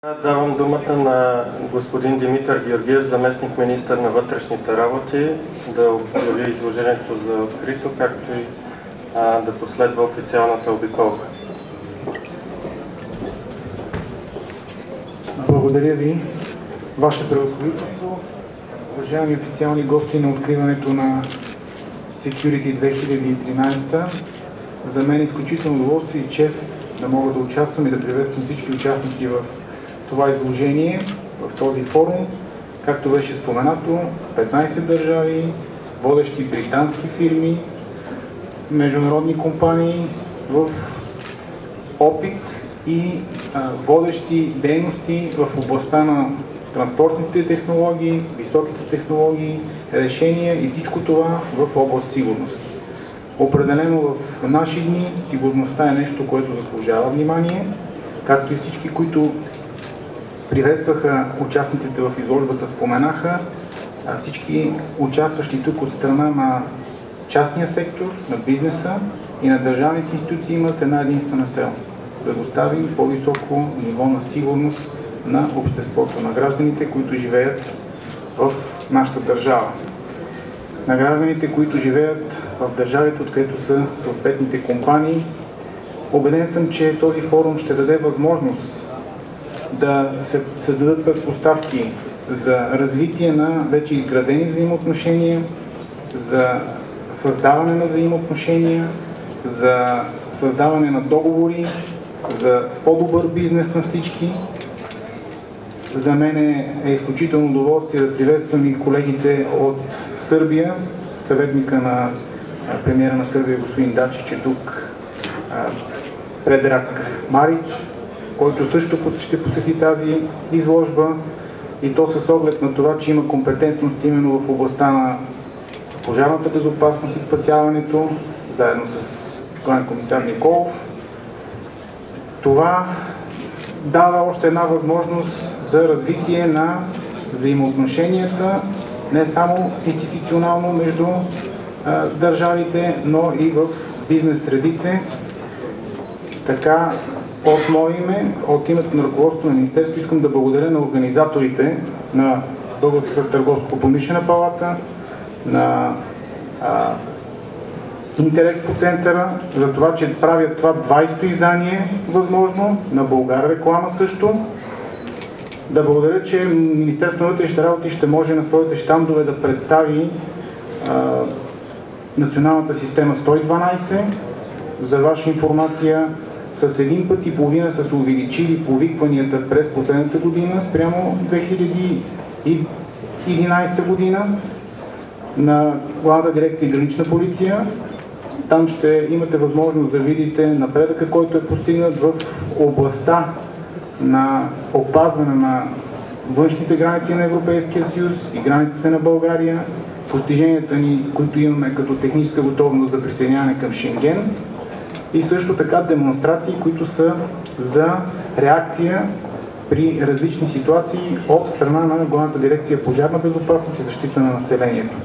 Давам думата на господин Димитър Георгиев, заместник-министър на вътрешните работи, да обяви изложението за открито, както и да последва официалната обиколка. Благодаря ви, Ваше превъзходителство, уважаеми официални гости на откриването на Security 2013. За мен е изключително удоволствие и чест да мога да участвам и да приветствам всички участници в това изложение, в този форум. Както беше споменато, 15 държави, водещи британски фирми, международни компании в опит и водещи дейности в областта на транспортните технологии, високите технологии, решения и всичко това в област сигурност. Определено в наши дни сигурността е нещо, което заслужава внимание, както и всички, които приветстваха участниците в изложбата, споменаха, всички участващи тук от страна на частния сектор, на бизнеса и на държавните институции имат една единствена цел – да доставим по-високо ниво на сигурност на обществото, на гражданите, които живеят в нашата държава. На гражданите, които живеят в държавите, откъдето са съответните компании. Убеден съм, че този форум ще даде възможност да се създадат предпоставки за развитие на вече изградени взаимоотношения, за създаване на взаимоотношения, за създаване на договори, за по-добър бизнес на всички. За мен е изключително удоволствие да приветствам и колегите от Сърбия, съветника на премиера на Сърбия господин Дачич е тук, Предраг Марич, който също ще посети тази изложба, и то с оглед на това, че има компетентност именно в областта на пожарната безопасност и спасяването, заедно с главен комисар Николов. Това дава още една възможност за развитие на взаимоотношенията, не само институционално между държавите, но и в бизнес средите. Така, от мое име, от името на ръководството на Министерството, искам да благодаря на организаторите на Българската търговско-промишлена палата, на Интерекспо центъра, за това, че правят това 20-то издание възможно, на Българ реклама също. Да благодаря, че Министерството на вътрешните работи ще може на своите щандове да представи националната система 112. За ваша информация, с 1,5 пъти са се увеличили повикванията през последната година спрямо 2011 година на Главната дирекция Гранична полиция. Там ще имате възможност да видите напредъка, който е постигнат в областта на опазване на външните граници на Европейския съюз и границите на България, постиженията ни, които имаме като техническа готовност за присъединяване към Шенген, и също така демонстрации, които са за реакция при различни ситуации от страна на Главната дирекция пожарна безопасност и защита на населението.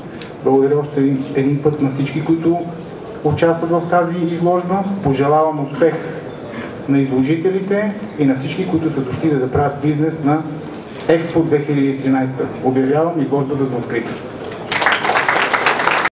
Благодаря още един път на всички, които участват в тази изложба. Пожелавам успех на изложителите и на всички, които са дошли да правят бизнес на Експо 2013. Обявявам изложбата за открита.